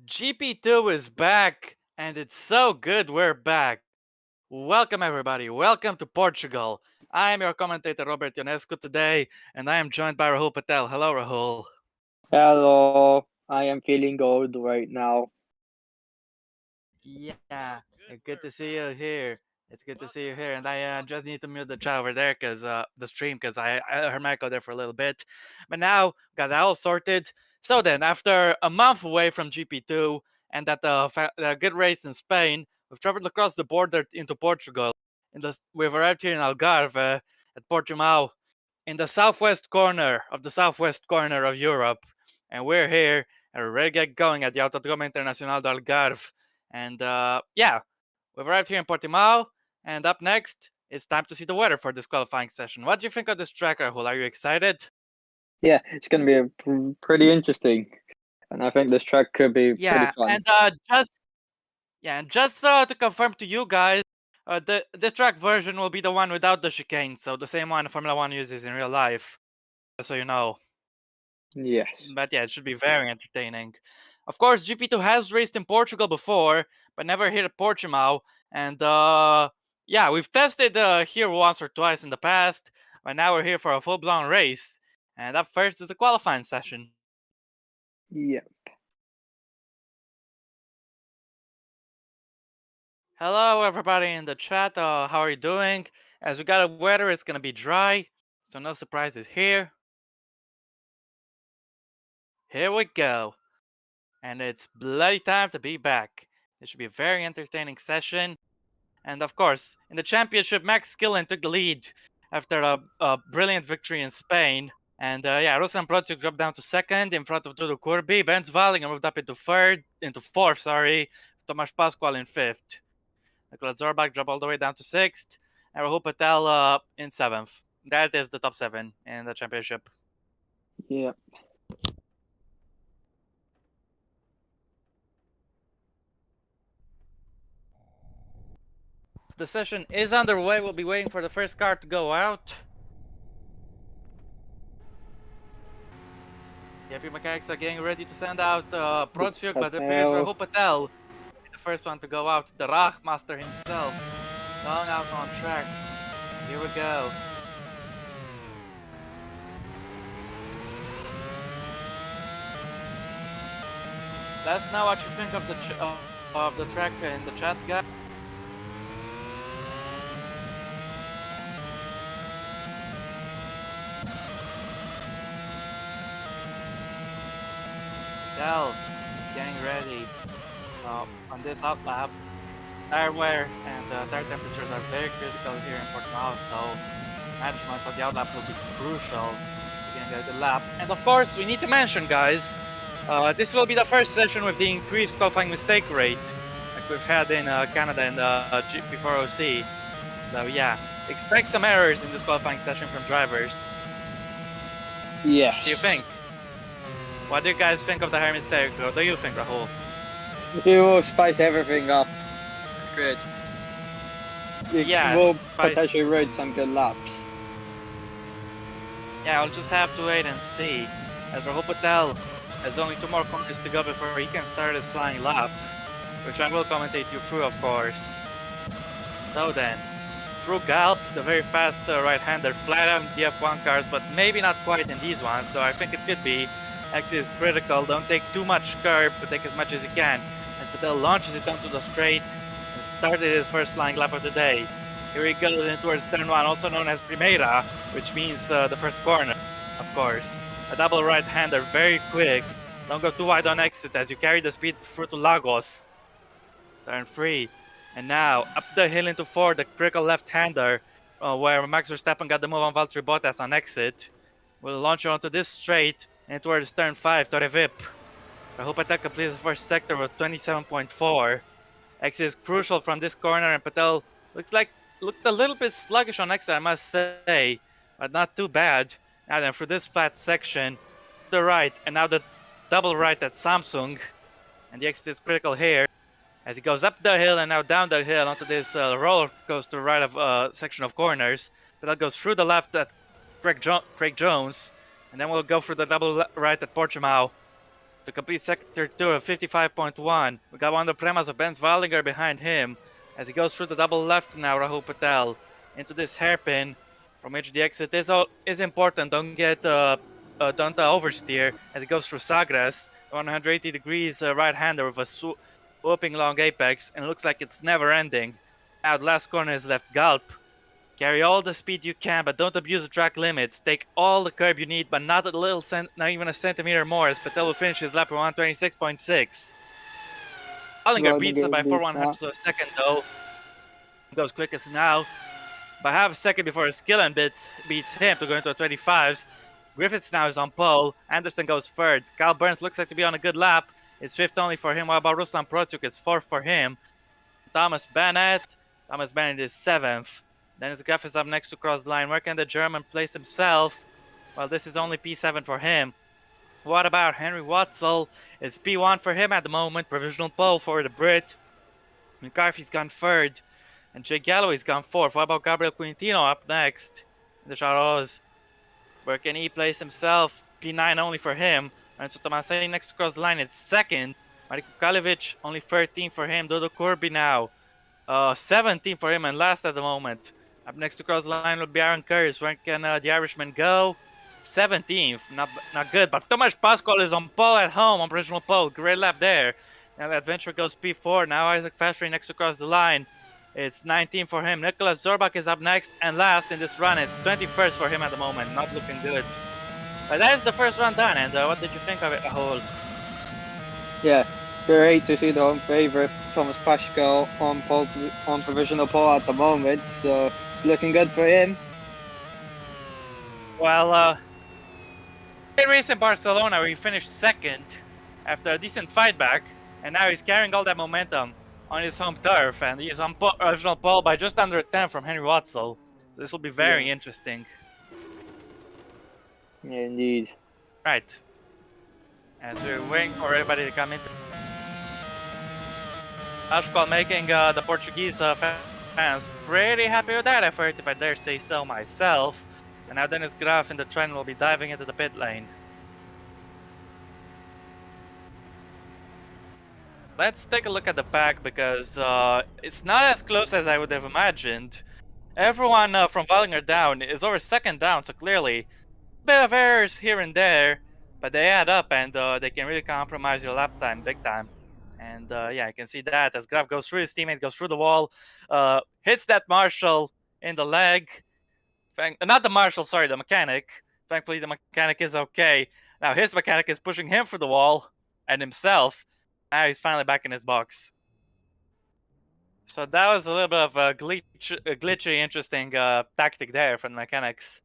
GP2 is back, and it's so good we're back. Welcome, everybody. Welcome to Portugal. I am your commentator, Robert Ionescu, today, and I am joined by Rahul Patel. Hello, Rahul. Hello, I am feeling old right now. Yeah, good to see you here. It's good to see you here, and I just need to mute the chat over there because the stream, because I heard Michael there for a little bit, but now got that all sorted. So then, after a month away from GP2 and that good race in Spain, we've traveled across the border into Portugal. We've arrived here in Algarve at Portimao, in the southwest corner of Europe, and we're here and we're ready to get going at the Autodromo Internacional do Algarve. And yeah, we've arrived here in Portimao, and up next, it's time to see the weather for this qualifying session. What do you think of this track, Rahul? Are you excited? Yeah, it's going to be pretty interesting, and I think this track could be pretty Yeah, fun. and just to confirm to you guys, this track version will be the one without the chicane, so the same one Formula One uses in real life, so you know. Yes. But yeah, it should be very entertaining. Of course, GP2 has raced in Portugal before, but never here at Portimao. And yeah, we've tested here once or twice in the past, but now we're here for a full-blown race. And up first is the qualifying session. Yeah. Hello, everybody in the chat. How are you doing? As we got a weather, it's gonna be dry, so no surprises here. Here we go. And it's bloody time to be back. This should be a very entertaining session. And of course, in the championship, Max Skillen took the lead after a brilliant victory in Spain. And yeah, Ruslan Protic dropped down to second in front of Dudu Kurbi. Benz Wallinger moved up into fourth, Tomasz Pascual in fifth. Nicolas Zorbach dropped all the way down to sixth. And Rahul Patel in seventh. That is the top seven in the championship. Yeah. The session is underway. We'll be waiting for the first car to go out. The FP mechanics are getting ready to send out Protsiuk, but it appears Rahul Patel, the first one to go out, the Rachmaster himself, going out on track. Here we go. Let us know what you think of the track in the chat, guys. Patel getting ready on this out lap. Tire wear and tire temperatures are very critical here in Portimao, so management of the out lap will be crucial to getting a good lap. And of course, we need to mention, guys, this will be the first session with the increased qualifying mistake rate like we've had in Canada and GP4 OC. So yeah, expect some errors in this qualifying session from drivers. Yes. What do you think? What do you guys think of the higher mistake? What do you think, Rahul? It will spice everything up. It's good. It will potentially ruin some good laps. Yeah, I'll just have to wait and see. As Rahul Patel has only 2 more corners to go before he can start his flying lap, which I will commentate you through, of course. So then, through Galp, the very fast right-hander, flat out in the F1 cars, but maybe not quite in these ones, so I think it could be. Exit is critical, don't take too much curb, but take as much as you can. As Patel launches it onto the straight and started his first flying lap of the day. Here he goes in towards turn 1, also known as Primeira, which means the first corner, of course. A double right-hander, very quick. Don't go too wide on exit as you carry the speed through to Lagos. Turn 3. And now, up the hill into 4, the critical left-hander, where Max Verstappen got the move on Valtteri Bottas on exit. Will launch you onto this straight and towards turn 5, Torre Vip. Rahul Patel completes the first sector with 27.4. Exit is crucial from this corner, and Patel looked a little bit sluggish on exit, I must say, but not too bad. Now then, through this flat section, the right, and now the double right at Samsung, and the exit is critical here. As he goes up the hill and now down the hill onto this roller coaster right of section of corners. Patel goes through the left at Craig Jones, and then we'll go for the double right at Portimao to complete sector 2 of 55.1. We got one of the premas of Ben Wallinger behind him as he goes through the double left now, Rahul Patel, into this hairpin from which the exit is important. Don't oversteer as he goes through Sagres, 180 degrees right-hander with a swooping long apex, and it looks like it's never ending. Now the last corner is left Gulp. Carry all the speed you can, but don't abuse the track limits. Take all the curb you need, but not not even a centimeter more, as Patel will finish his lap at 126.6. Wallinger beats him by 4.1 of a second, though. Goes quickest now by half a second before Skillen beats him to go into a 25s. Griffiths now is on pole. Anderson goes third. Kyle Burns looks like to be on a good lap. It's fifth only for him, while about Ruslan Protsuk is fourth for him. Thomas Bennett is seventh. Dennis Graff is up next to cross the line. Where can the German place himself? Well, this is only P7 for him. What about Henry Watzel? It's P1 for him at the moment. Provisional pole for the Brit. McCarthy's gone third. And Jake Galloway's gone fourth. What about Gabriel Quintino up next? The Charros. Where can he place himself? P9 only for him. And so Tomasini next to cross the line. It's second. Mariko Kalevic only 13 for him. Dodo Corby now 17 for him and last at the moment. Up next to cross the line will be Aaron Curtis. Where can the Irishman go? 17th. Not good. But Tomasz Pascual is on pole at home. On provisional pole. Great lap there. Now the adventure goes P4. Now Isaac Fastry next to cross the line. It's 19 for him. Nicholas Zorbach is up next and last in this run. It's 21st for him at the moment. Not looking good. But that is the first run done. And what did you think of it, Rahul? Yeah, great to see the home favourite Thomas Pascal on provisional pole at the moment. So it's looking good for him. Well, great race in Barcelona where he finished second after a decent fight back, and now he's carrying all that momentum on his home turf, and he's on original pole by just under 10 from Henry Watzel. This will be very interesting. Yeah, indeed. Right. As we're waiting for everybody to come in. Pascual making the Portuguese fans pretty happy with that effort, if I dare say so myself. And now Dennis Graff in the trend will be diving into the pit lane. Let's take a look at the pack because it's not as close as I would have imagined. Everyone from Wallinger down is over second down, so clearly a bit of errors here and there, but they add up and they can really compromise your lap time big time. And yeah, I can see that as Graf goes through his teammate, goes through the wall, hits that Marshall in the leg. Not the Marshall, sorry, the mechanic. Thankfully, the mechanic is okay. Now his mechanic is pushing him through the wall and himself. Now he's finally back in his box. So that was a little bit of a glitchy, interesting tactic there from the mechanics.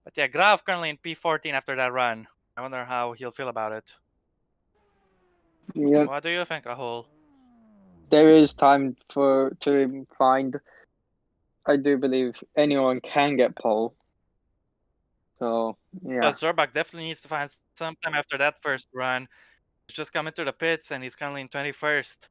But yeah, Graf currently in P14 after that run. I wonder how he'll feel about it. Yep. What do you think, Rahul? There is time to find. I do believe anyone can get pole. So yeah. But Zorbach definitely needs to find some time after that first run. He's just coming to the pits and he's currently in 21st.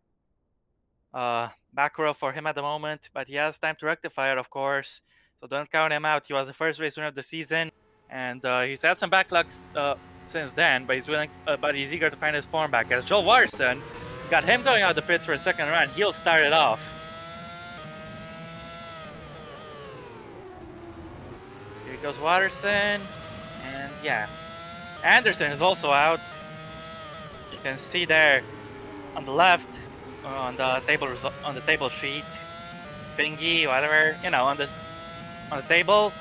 Back row for him at the moment, but he has time to rectify it, of course. So don't count him out. He was the first race winner of the season, and he's had some backlogs since then. But he's eager to find his form back. As Joel Watterson got him going out the pits for a second run, he'll start it off. Here goes Watterson, and yeah, Anderson is also out. You can see there on the left, on the table sheet, thingy, whatever, you know, on the table.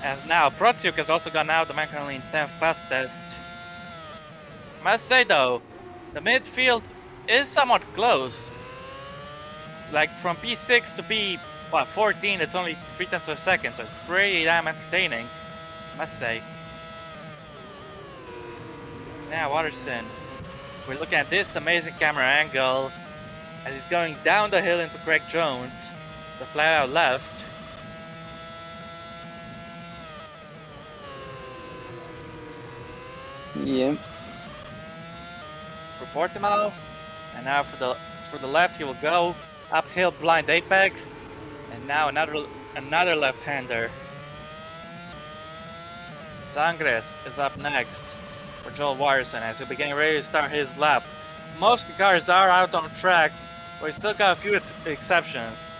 As now Protsuk has also gone out, the man currently in 10th fastest. Must say though, the midfield is somewhat close. Like from P6 to P14, it's only 3/10 of a second, so it's pretty damn entertaining, must say. Now Watterson. We're looking at this amazing camera angle as he's going down the hill into Craig Jones, the flat out left. Yeah. For Portimao, and now for the left he will go uphill blind apex, and now another left-hander. Sangres is up next. for Joel Watterson as he'll be getting ready to start his lap. Most cars are out on track, but we still got a few exceptions.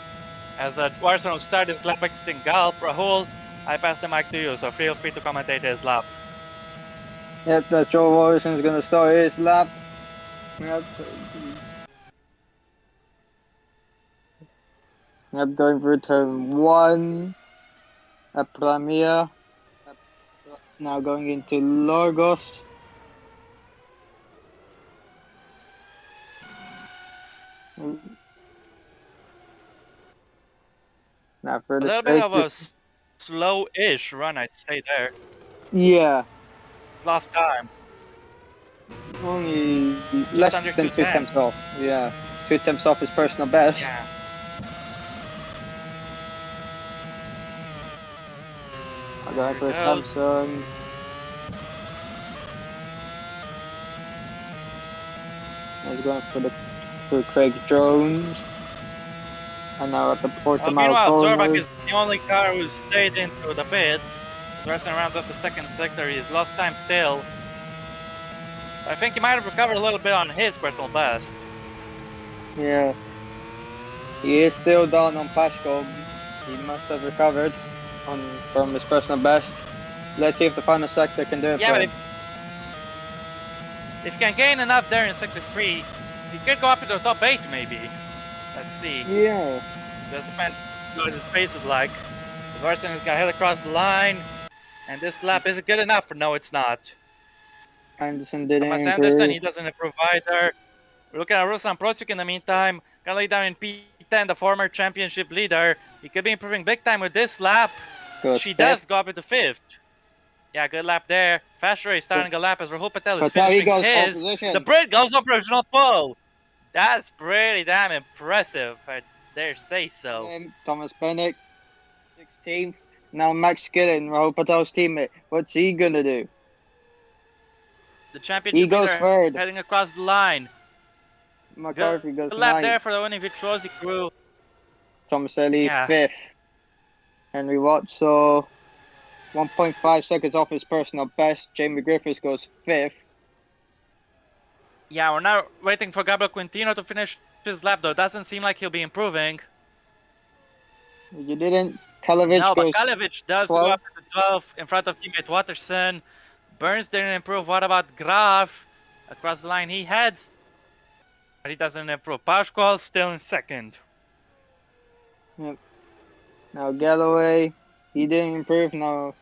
As Watterson will start his lap exiting Galp, Rahul, I pass the mic to you, so feel free to commentate his lap. Yep, that's Joel Watterson's going to start his lap. Yep. Yep, going through turn 1 at Premier. Now going into Lorgos. Now for A the little bit of a slow-ish run, I'd say there. Yeah. Last time. Only Just less under than 2 2 temps off. Yeah. 2 temps off his personal best. Yeah. I'm going for There goes. Samsung. He's going for Craig Jones. And now at the Portimao Meanwhile, Zorbach corners. is the only car who stayed into the pits. Racing rounds up the second sector. He's lost time still. I think he might have recovered a little bit on his personal best. Yeah. He is still down on Pashko. He must have recovered from his personal best. Let's see if the final sector can do it Yeah, for but him. if he can gain enough there in sector 3, he could go up into the top 8 maybe. Let's see. Yeah. Just depends what his pace is like. Larson has got hit across the line. And this lap isn't good enough for no, it's not. Anderson didn't Thomas improve. Anderson, he doesn't improve either. We're looking at Ruslan Procuk in the meantime. Gonna lay down in P10, the former championship leader. He could be improving big time with this lap. Good. She does go up into 5th. Yeah, good lap there. Fast race starting a lap as Rahul Patel is Patel, he finishing goes pole his. position. The Brit goes up original pole. That's pretty damn impressive, I dare say so. Thomas Bennett, 16th. Now Max Gillen, Rahul Patel's teammate. What's he gonna do? The championship He goes leader third. heading across the line. McCarthy goes Good lap 9th. there for the winning Vitrosi crew. Thomas Ellie, Yeah. 5th. Henry Watts, so 1.5 seconds off his personal best. Jamie Griffiths goes 5th. Yeah, we're now waiting for Gabriel Quintino to finish his lap, though. Doesn't seem like he'll be improving. You didn't. Kalevich No, but goes Kalevich does 12th. go up to 12 in front of teammate Watterson. Burns didn't improve. What about Graf? Across the line he heads, but he doesn't improve. Pascual still in second. Now Galloway, he didn't improve now.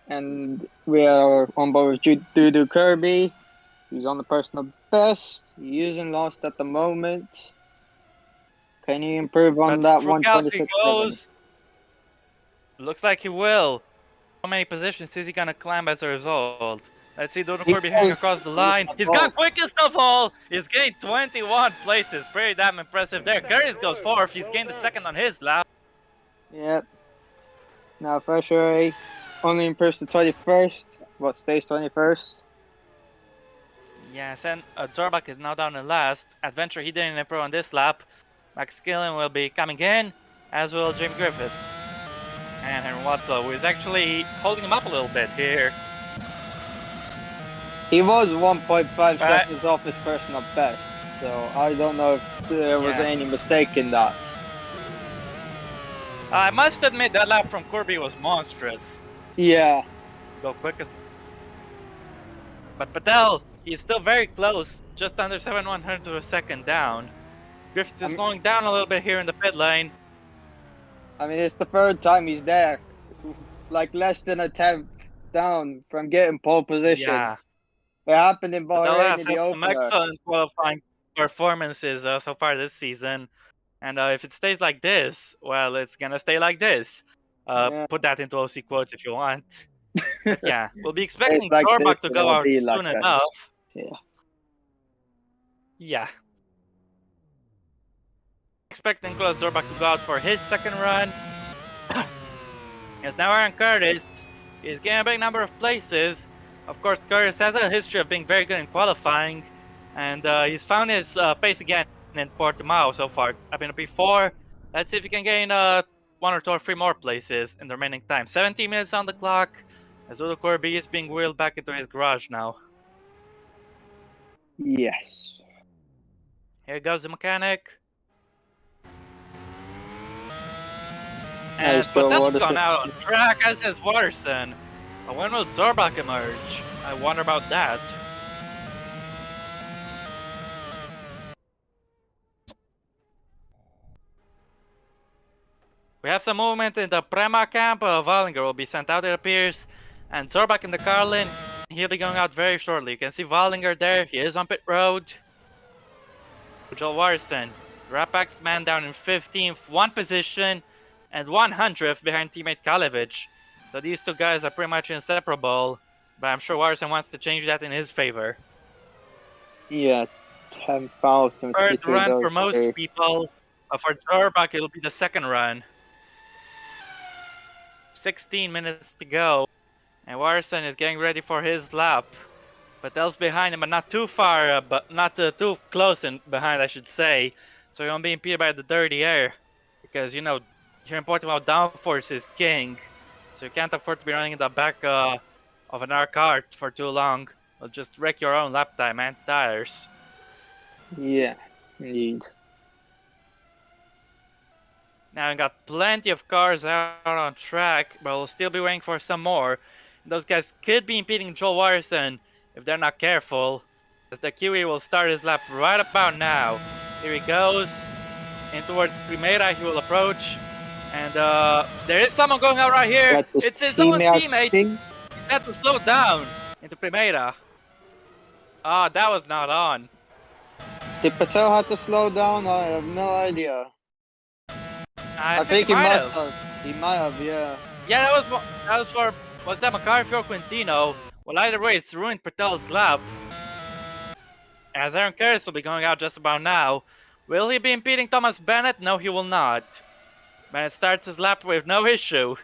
And we are on board with Dudu Kirby. He's on the personal best. He isn't lost at the moment. Can he improve on But that Frugalpi 126.7? goes. Looks like he will. How many positions is he gonna climb as a result? Let's see Dudu He Kirby heading goes- across the line. He's got quickest of all. He's gained 21 places. Pretty damn impressive there. Curtis goes 4th. He's gained the second on his lap. Yep. Now Ferrari only improves to 21st. What stays 21st? Yes, and Zorbach is now down in last. Adventure, he didn't improve on this lap. Max Gillen will be coming in, as will Jim Griffiths. And Henry Watson, who is actually holding him up a little bit here. He was 1.5 seconds off his personal best. So I don't know if there was any mistake in that. I must admit that lap from Kirby was monstrous. Yeah. Go quickest. But Patel, he's still very close, just under 7/100 of a second down. Griffith is slowing down a little bit here in the pit lane. I mean, it's the 3rd time he's there. Like less than a 10th down from getting pole position. Yeah. It happened in Patel Bahrain has in the had some opener. excellent qualifying performances so far this season. And if it stays like this, well, it's gonna stay like this. Put that into OC quotes if you want. But yeah, we'll be expecting like Zorbach this, to go it'll out be soon like that. enough. Yeah. Yeah. Expecting Zorbach to go out for his second run. As now Aaron Curtis is getting a big number of places. Of course, Curtis has a history of being very good in qualifying. And he's found his pace again in Portimao so far. Up in a P4. Let's see if he can gain 1 or 2 or 3 more places in the remaining time. 17 minutes on the clock. As Udo Corby is being wheeled back into his garage now. Yes. Here goes the mechanic. Nice And go, Patel's Watterson. gone out on track, as has Watterson. But when will Zorbach emerge? I wonder about that. We have some movement in the Prema camp. Wallinger will be sent out, it appears. And Zorbach in the Carlin, he'll be going out very shortly. You can see Wallinger there. He is on pit road. Joel Watterson, Rapak's man down in 15th, one position, and 100th behind teammate Kalevich. So these two guys are pretty much inseparable, but I'm sure Watterson wants to change that in his favor. Yeah, 10,000 Third between run those for most two. people. For Zorbach, it'll be the second run. 16 minutes to go, and Watterson is getting ready for his lap. Patel's behind him, but not too far, but not too close in behind, I should say. So he won't be impeded by the dirty air, because you know here in Portugal, downforce is king. So you can't afford to be running in the back of another car for too long. It'll just wreck your own lap time and tires. Yeah, indeed. Now we got plenty of cars out on track, but we'll still be waiting for some more. Those guys could be impeding Joel Watterson if they're not careful, as the Kiwi will start his lap right about now. Here he goes. In towards Primera, he will approach. And there is someone going out right here. Got the It's his own teammate. thing. He had to slow down into Primera. Ah, that was not on. Did Patel have to slow down? I have no idea. I think he might must have. He might have, yeah. Yeah, that was for was that McCarthy or Quintino? Well, either way, it's ruined Patel's lap. As Aaron Karras will be going out just about now. Will he be impeding Thomas Bennett? No, he will not. Bennett starts his lap with no issue.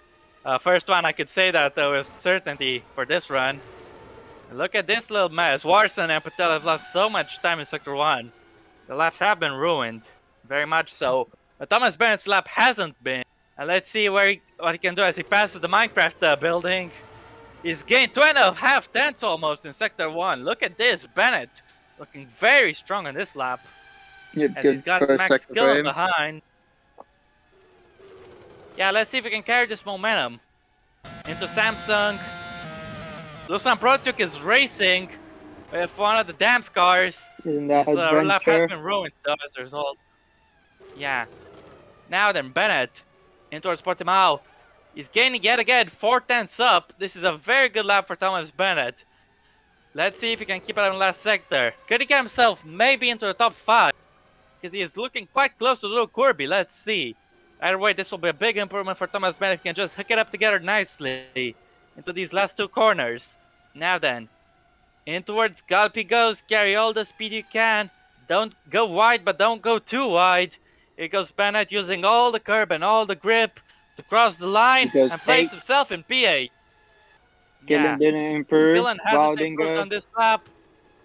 First one, I could say that with certainty for this run. Look at this little mess. Watterson and Patel have lost so much time in Sector 1. The laps have been ruined. Very much so. But Thomas Bennett's lap hasn't been. And let's see what he can do as he passes the Minecraft building. He's gained 2.5 tenths almost in Sector 1. Look at this. Bennett looking very strong on this lap. Yep, As good he's got first Max sector for Skill him. behind. Yeah, let's see if we can carry this momentum into Samsung. Dusan Protiuk is racing with one of the Dams cars. Isn't that His lap adventure? has been ruined though, as a result. Yeah. Now then, Bennett in towards Portimao. He's gaining yet again 4 tenths up. This is a very good lap for Thomas Bennett. Let's see if he can keep it in the last sector. Could he get himself maybe into the top 5? Because he is looking quite close to Luke Kirby. Let's see. Either way, this will be a big improvement for Thomas Bennett if he can just hook it up together nicely into these last 2 corners. Now then, in towards Galpi goes. Carry all the speed you can. Don't go wide, but don't go too wide. Here goes Bennett using all the curb and all the grip to cross the line and place himself in P8. Gillen didn't improve. Gillen hasn't improved on this lap.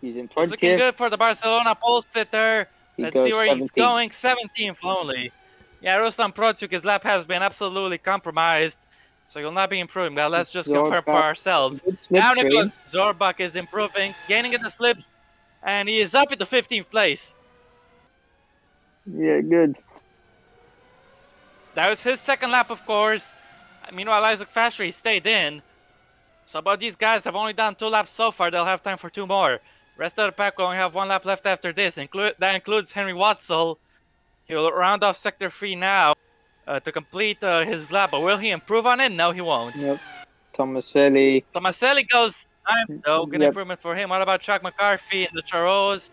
He's in It's 20th. looking good for the Barcelona pole sitter. He Let's goes see where 17th. he's going. 17th only. Yeah, Ruslan Protiuk, his lap has been absolutely compromised. So he'll not be improving. But let's just confirm for ourselves. Now Nicholas Zorbach is improving, gaining in the slips, and he is up into 15th place. Yeah, good. That was his second lap, of course. Meanwhile, Isaac Fashery stayed in. So about these guys have only done 2 laps so far. They'll have time for 2 more. Rest of the pack will only have 1 lap left after this. That includes Henry Watzel. He will round off Sector 3 now to complete his lap. But will he improve on it? No, he won't. Yep. Tomaselli. Tomaselli goes 9th, though. Good improvement for him. What about Chuck McCarthy and the Charros?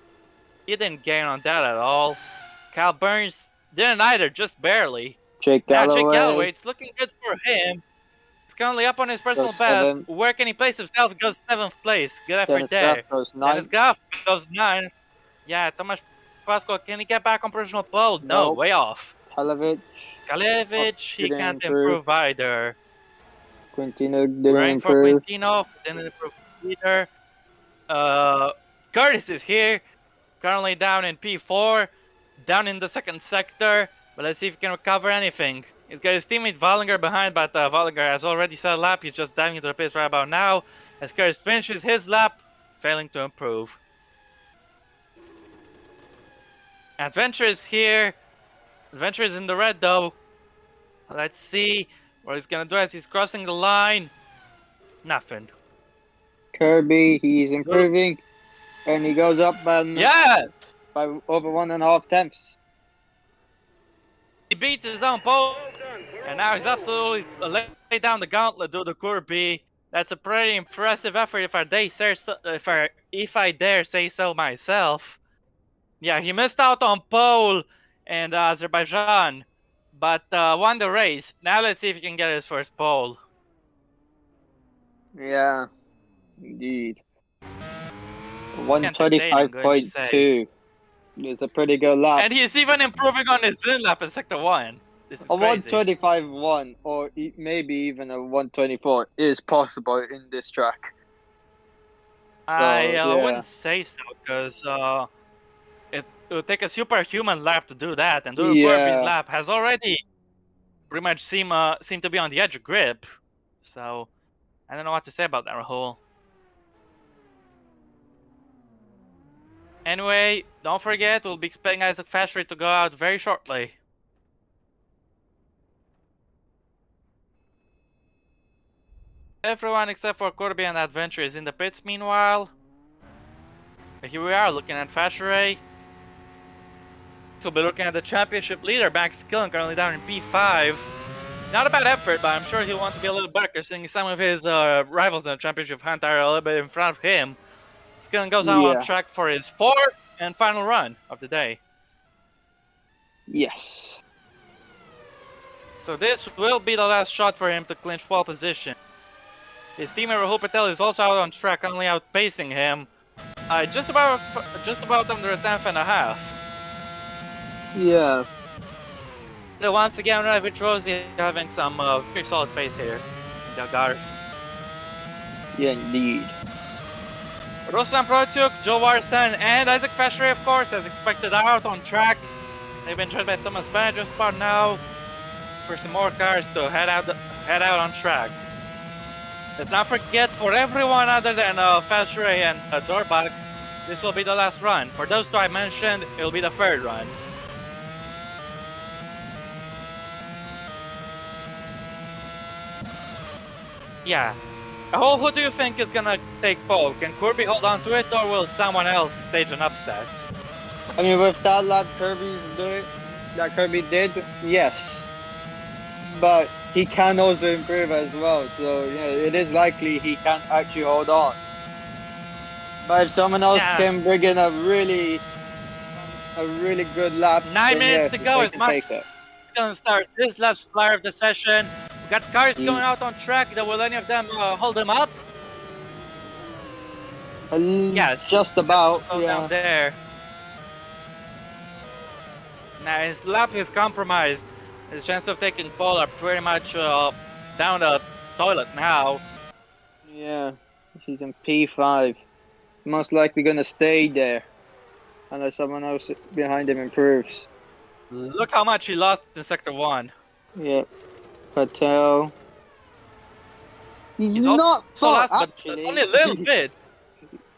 He didn't gain on that at all. Cal Burns didn't either, just barely. Jake Galloway. Jake Galloway, it's looking good for him. He's currently up on his personal best. Where can he place himself? He goes 7th place. Good effort there. Dennis Goff goes 9th. Yeah, Tomasz Pasco, can he get back on personal pole? No, way off. Kalevich, he can't improve either. Quintino didn't improve. For Quintino, didn't improve either. Curtis is here, currently down in P4, down in the 2nd sector. But let's see if he can recover anything. He's got his teammate Wallinger behind, but Wallinger has already set a lap. He's just diving into the pits right about now. As Curtis finishes his lap, failing to improve. Adventure is here. Adventure is in the red though. Let's see what he's gonna do as he's crossing the line. Nothing. Kirby, he's improving, and he goes up by Yeah! over 1.5 tenths. He beats his own pole, and now he's absolutely laid down the gauntlet to the Kirby. That's a pretty impressive effort if I dare say so myself. Yeah, he missed out on pole and Azerbaijan, but won the race. Now let's see if he can get his first pole. Yeah, indeed. Entertaining, good to say. 125.2. It's a pretty good lap. And he's even improving on his in lap in sector 1. This is A crazy. 125.1 or maybe even a 124 is possible in this track. I yeah. wouldn't say so, because it would take a superhuman lap to do that, and Doodle Kirby's lap has already pretty much seemed to be on the edge of grip. So I don't know what to say about that, Rahul. Anyway, don't forget, we'll be expecting Isaac Fashry to go out very shortly. Everyone except for Kirby and Adventure is in the pits meanwhile. But here we are looking at Fashry. We'll be looking at the championship leader, Max Killen, currently down in P5. Not a bad effort, but I'm sure he'll want to be a little better, seeing some of his rivals in the championship hunt are a little bit in front of him. Skillen goes out on track for his 4th and final run of the day. Yes. So this will be the last shot for him to clinch pole position. His teammate Rahul Patel is also out on track, only outpacing him. Just about under a tenth and a half. Yeah. Still, once again, Ravic Rosie having some pretty solid pace here in Delgar. Yeah, indeed. Ruslan Protiuk, Joe Warson, and Isaac Fashry, of course, as expected, are out on track. They've been joined by Thomas Bennett just about now for some more cars to head out on track. Let's not forget, for everyone other than Fashry and Zorbach, this will be the last run. For those two I mentioned, it will be the 3rd run. Yeah. Who do you think is gonna take pole? Can Kirby hold on to it, or will someone else stage an upset? I mean, with that lap Kirby did, yes. But he can also improve as well, so yeah, it is likely he can actually hold on. But if someone else can bring in a really good lap, 9 minutes to go as Max Killen starts his last flyer of the session. We got cars going out on track. Will any of them hold him up? Yes, just about. Down there. Now his lap is compromised. His chances of taking pole are pretty much down the toilet now. Yeah, he's in P5. Most likely gonna stay there unless someone else behind him improves. Look how much he lost in sector 1. Yeah, Patel. He's not lost, actually. But only a little bit.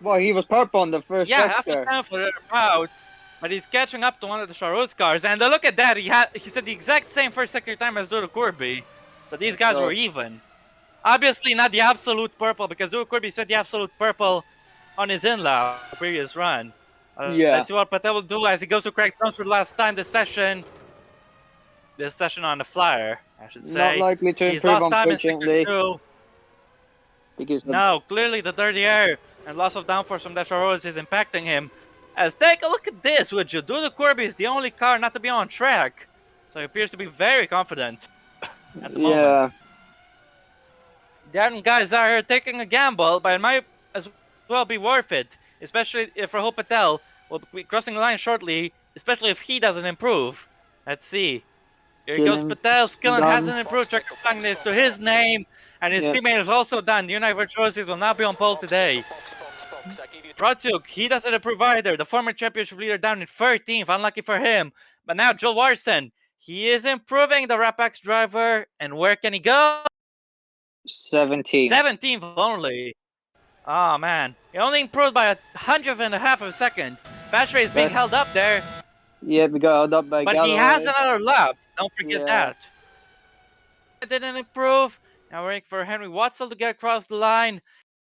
Well, he was purple on the first sector. Half a time for thereabouts. But he's catching up to one of the Charus cars, and look at that. He said the exact same first sector time as Doodle Kirby. So these guys were even. Obviously not the absolute purple, because Doodle Kirby said the absolute purple on his in-lap previous run. Let's see what Patel will do as he goes to crack Jones for the last time this session. This session on the flyer, I should say. Not likely to improve, unfortunately. No, clearly the dirty air and loss of downforce from the Charus is impacting him. As take a look at this, would you? Doodle Kirby is the only car not to be on track. So he appears to be very confident at the moment. The other guys are here taking a gamble, but it might as well be worth it. Especially if Rahul Patel will be crossing the line shortly, especially if he doesn't improve. Let's see. Here goes Patel. Skillen hasn't improved. Check this to his name, and his teammate is also done. The United Virtuosos will not be on pole today. Protiuk, he doesn't improve either. The former championship leader down in 13th. Unlucky for him. But now Joel Warson, he is improving, the Rapax driver. And where can he go? 17th. 17th only. Oh man, he only improved by 100th of a second. Fashry is being held up there. Yeah, we got held up by But he has Galloway. another lap. Don't forget Yeah. that. It didn't improve. Now we're waiting for Henry Watson to get across the line.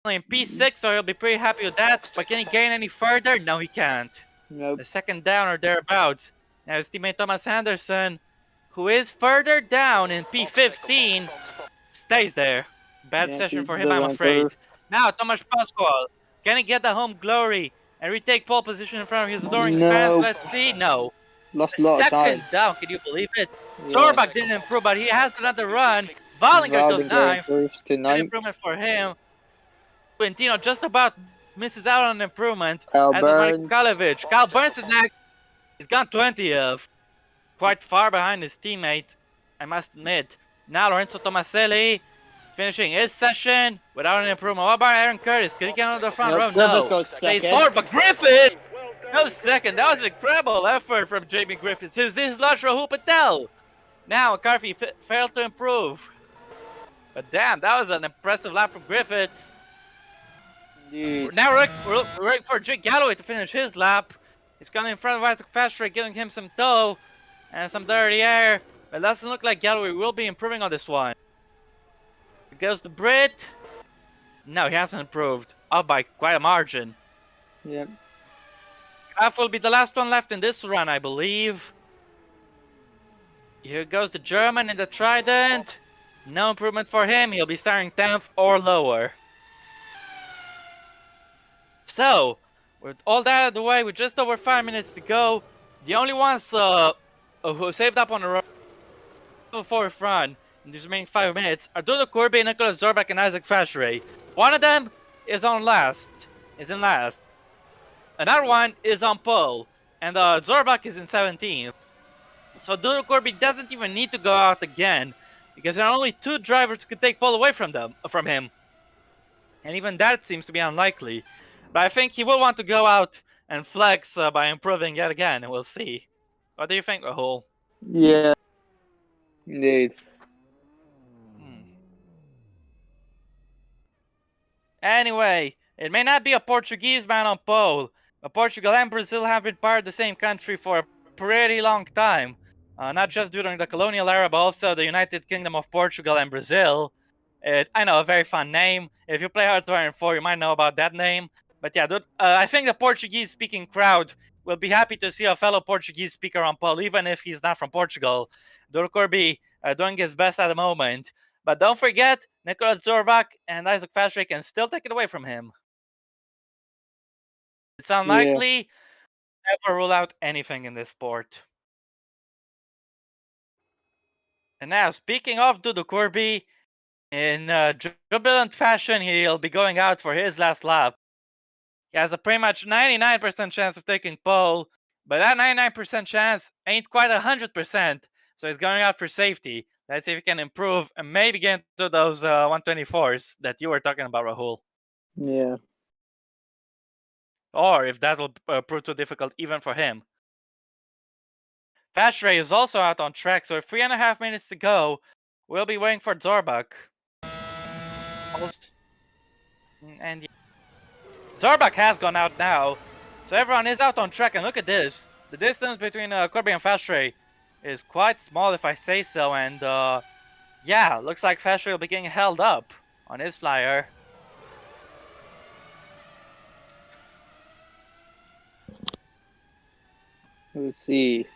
Only in P6, so he'll be pretty happy with that. But can he gain any further? No, he can't. Nope. The second down or thereabouts. Now his teammate Thomas Anderson, who is further down in P15, stays there. Bad Yeah, session he for him, I'm doesn't afraid. improve. Now Tomasz Pascual, can he get the home glory and retake pole position in front of his adoring No. fans? Let's see. No. Lost a The lot of second time. down, can you believe it? Yeah. Zorbach didn't improve, but he has another run. Wallinger goes Waldinger ninth. improves to Good ninth. improvement for him. Quintino just about misses out on an improvement. Kyle As is Burns. Kalevich. Kyle Burns is next. He's gone 20th. Quite far behind his teammate, I must admit. Now Lorenzo Tomaselli finishing his session without an improvement. What about Aaron Curtis? Could he get on the front row? Griffiths No. goes Stays second. forward, but Griffith goes second. That was an incredible effort from Jamie Griffith. Since this is Lars Rahul Patel. Now McCarthy failed to improve. But damn, that was an impressive lap from Griffiths. Indeed. Now we're waiting for Jake Galloway to finish his lap. He's coming in front of Isaac Fastray, giving him some tow and some dirty air. But it doesn't look like Galloway will be improving on this one. It goes to Britt. No, he hasn't improved. Up by quite a margin. Yep. Graf will be the last one left in this run, I believe. Here goes the German in the Trident. No improvement for him. He'll be starting 10th or lower. So, with all that out of the way, with just over 5 minutes to go, the only ones who saved up on the fourth run in these remaining 5 minutes are Dodo Corby, Nicholas Zorbach, and Isaac Fashray. One of them is in last. Another one is on pole, and Zorbach is in 17th. So Dodo Corby doesn't even need to go out again, because there are only 2 drivers who could take pole away from him. And even that seems to be unlikely. But I think he will want to go out and flex by improving yet again, and we'll see. What do you think, Rahul? Yeah. Indeed. Anyway, it may not be a Portuguese man on pole, but Portugal and Brazil have been part of the same country for a pretty long time. Not just during the colonial era, but also the United Kingdom of Portugal and Brazil. I know, a very fun name. If you play Hard to Iron 4, you might know about that name. But yeah, I think the Portuguese-speaking crowd will be happy to see a fellow Portuguese speaker on pole, even if he's not from Portugal. Dodo Corby doing his best at the moment. But don't forget, Nicholas Zorbach and Isaac Fashray can still take it away from him. It's unlikely. Never rule out anything in this sport. And now, speaking of Dodo Corby, in jubilant fashion, he'll be going out for his last lap. He has a pretty much 99% chance of taking pole, but that 99% chance ain't quite 100%, so he's going out for safety. Let's see if he can improve and maybe get into those 124s that you were talking about, Rahul. Yeah. Or if that will prove too difficult even for him. Fashray is also out on track, so 3.5 minutes to go. We'll be waiting for Zorbach. And yeah. Zorbach has gone out now, so everyone is out on track, and look at this. The distance between Corby and Fashray is quite small, if I say so, and yeah, looks like Fashray will be getting held up on his flyer. We'll see.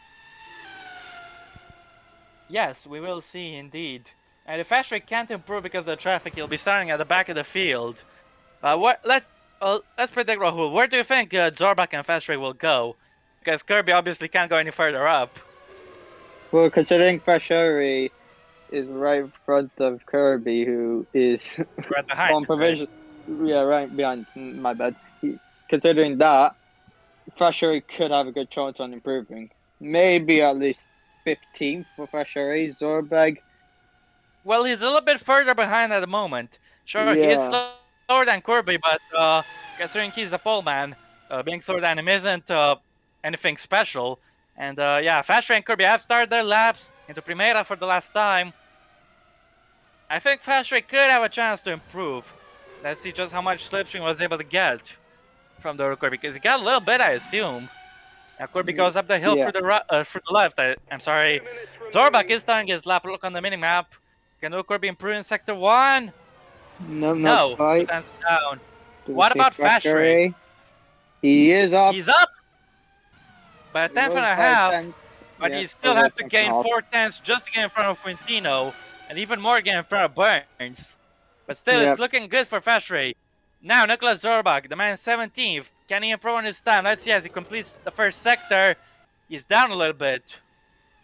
Yes, we will see indeed. And if Fashray can't improve because of the traffic, he'll be starting at the back of the field. Let's predict, Rahul. Where do you think Zorbach and Fashray will go? Because Kirby obviously can't go any further up. Well, considering Fashari is right in front of Kirby, who is Right behind. on provision. Yeah, right behind. My bad. Considering that, Fashari could have a good chance on improving. Maybe at least 15th for Fashari. Zorbag. Well, he's a little bit further behind at the moment. Sure, he is slower than Kirby, but considering he's a pole man, being slower than him isn't anything special. And yeah, Fashray and Kirby have started their laps into Primera for the last time. I think Fashray could have a chance to improve. Let's see just how much slipstream was able to get from the Kirby, because he got a little bit, I assume. Now Corby goes up the hill Yeah. through the left. I'm sorry. Zorbak is starting his lap. Look on the minimap. Can Corby improve in sector 1? No, not No. 2 quite. tenths down. Do we What see about Fashray? Fashray? He is up. He's up by a He tenth was and a by a half, tenth. but Yeah, you still over a have to tenth and a gain half. 4 tenths just to get in front of Quintino, and even more get in front of Burns. But still, Yep. it's looking good for Fashray. Now, Nicholas Zorbak, the man 17th. Can he improve on his time? Let's see as he completes the first sector. He's down a little bit.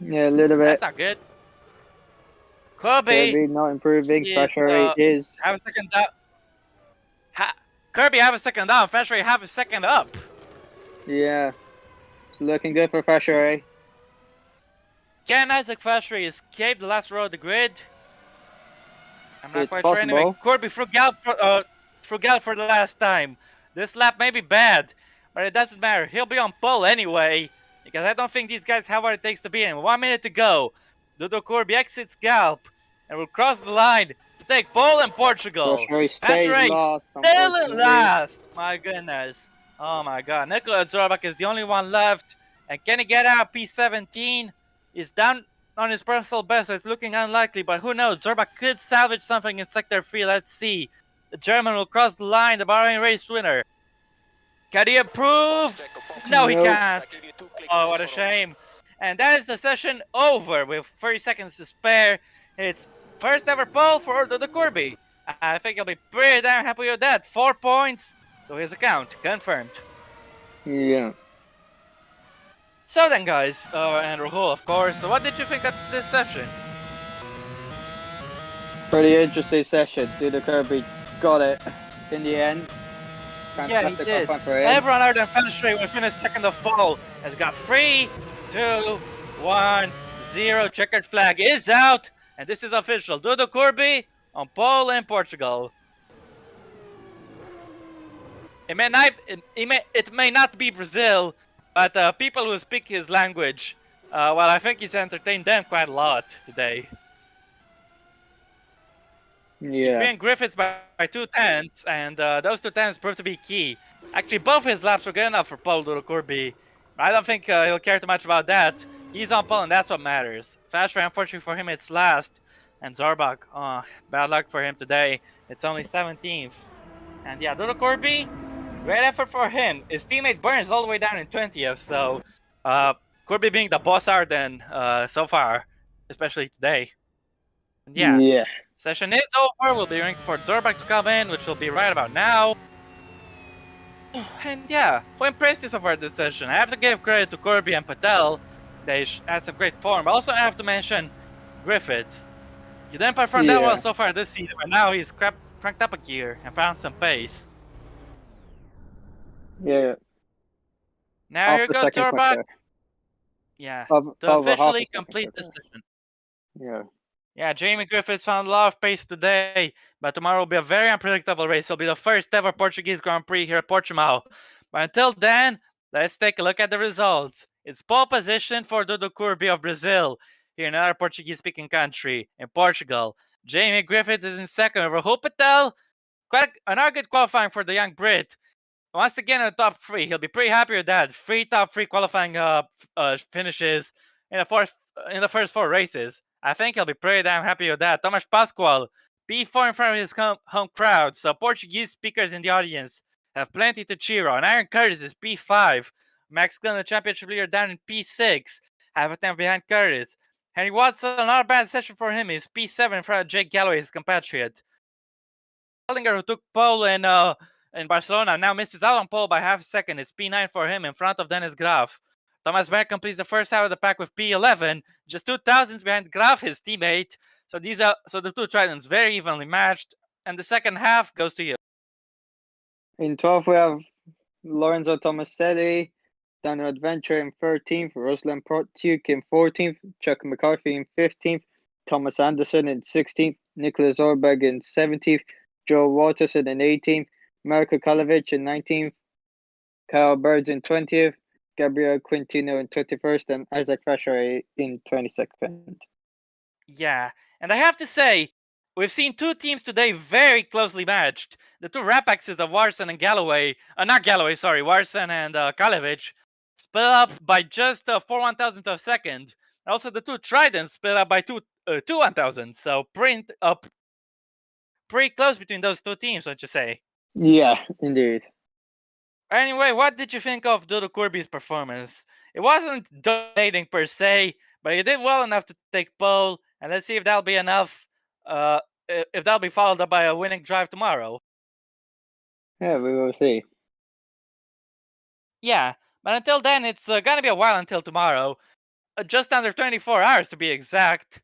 Yeah, a little bit. That's not good. Kirby Kirby not improving. is, Fashray is. have a second down. Kirby have a second down. Fashray have a second up. Yeah. It's looking good for Fashray. Can Isaac Fashray escape the last row of the grid? I'm not It's quite sure. Anyway, possible. Corby frugal for the last time. This lap may be bad, but it doesn't matter. He'll be on pole anyway, because I don't think these guys have what it takes to beat him. 1 minute to go. Dodo Corby exits Galp and will cross the line to take pole in Portugal. Fashray stays Fashray lost. still in Unfortunately. last. My goodness. Oh my god. Nikola Zorbak is the only one left. And can he get out? P17 is down on his personal best, so it's looking unlikely, but who knows? Zorbak could salvage something in Sector 3. Let's see. The German will cross the line, the Bahrain race winner. Can he improve? No, he Nope. can't. Oh, what a shame. And that is the session over with 30 seconds to spare. It's first ever pole for the Corby. I think he'll be pretty damn happy with that. 4 points to his account. Confirmed. Yeah. So then, guys, and Rahul, of course. So what did you think of this session? Pretty interesting session. Dodo Kirby got it in the end. Yeah, he Fantastic did. qualifying for him. Everyone other than Fashray will finish second of pole. Has got 3, 2, 1, 0. Checkered flag is out, and this is official. Dodo Corby on pole in Portugal. It may not be Brazil, but people who speak his language, well, I think he's entertained them quite a lot today. He's Yeah. beating Griffiths by 2 tenths, and those 2 tenths proved to be key. Actually, both his laps were good enough for Paul Dodo Corby. I don't think he'll care too much about that. He's on pole, and that's what matters. Fashray, unfortunately for him, it's last. And Zorbak, bad luck for him today. It's only 17th. And yeah, Dodo Corby, great effort for him. His teammate Burns all the way down in 20th, so Corby being the boss out then so far, especially today. And yeah. Yeah. Session is over. We'll be waiting for Zorbak to come in, which will be right about now. And yeah, who impressed you so far this session? I have to give credit to Corby and Patel. They had some great form. Also, I have to mention Griffiths. He didn't perform that well so far this season, but now he's cranked up a gear and found some pace. Yeah. Now here goes Zorbak. Yeah, to officially complete the session. Yeah. Yeah, Jamie Griffiths found a lot of pace today, but tomorrow will be a very unpredictable race. It'll be the first ever Portuguese Grand Prix here at Portimao. But until then, let's take a look at the results. It's pole position for Dodo Corby of Brazil, here in another Portuguese-speaking country, in Portugal. Jamie Griffiths is in second. Rahul Patel, quite another good qualifying for the young Brit. Once again in the top 3, he'll be pretty happy with that. 3 top 3 qualifying finishes in the first 4 races. I think he'll be pretty damn happy with that. Thomas Pascoal, P4 in front of his home crowd, so Portuguese speakers in the audience have plenty to cheer on. Aaron Curtis is P5. Max Glenn, the championship leader, down in P6. Half a tenth behind Curtis. Henry Watson, not a bad session for him. He's P7 in front of Jake Galloway, his compatriot. Ellinger, who took pole in Barcelona, now misses out on pole by half a second. It's P9 for him in front of Dennis Graf. Thomas Berg completes the first half of the pack with P11, just 2 thousandths behind Graf, his teammate. So the two Tridents very evenly matched, and the second half goes to you. In 12th, we have Lorenzo Tomaselli, Daniel Adventure in 13th, Ruslan Protyuk in 14th, Chuck McCarthy in 15th, Thomas Anderson in 16th, Nicholas Orberg in 17th, Joe Waterson in 18th, Marko Kalovic in 19th, Kyle Birds in 20th, Gabriel Quintino in 21st, and Isaac Fashray in 22nd. Yeah, and I have to say, we've seen 2 teams today very closely matched. The 2 Rapexes of Warson and Galloway, not Galloway, sorry, Warson and Kalovic. split up by just 4/1000 of a second. Also, the two Tridents split up by two 1,000. So pretty close between those two teams, don't you say? Yeah, indeed. Anyway, what did you think of Dodo Kirby's performance? It wasn't dominating per se, but he did well enough to take pole, and let's see if that'll be enough. If that'll be followed up by a winning drive tomorrow. Yeah, we will see. Yeah, but until then, it's gonna be a while until tomorrow. Just under 24 hours to be exact.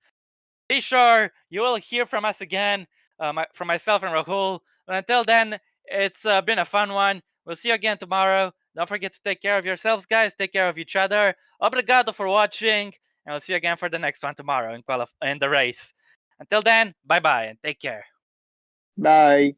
Be sure you will hear from us again, from myself and Rahul. But until then, it's been a fun one. We'll see you again tomorrow. Don't forget to take care of yourselves, guys. Take care of each other. Obrigado for watching, and we'll see you again for the next one tomorrow in the race. Until then, bye bye and take care. Bye.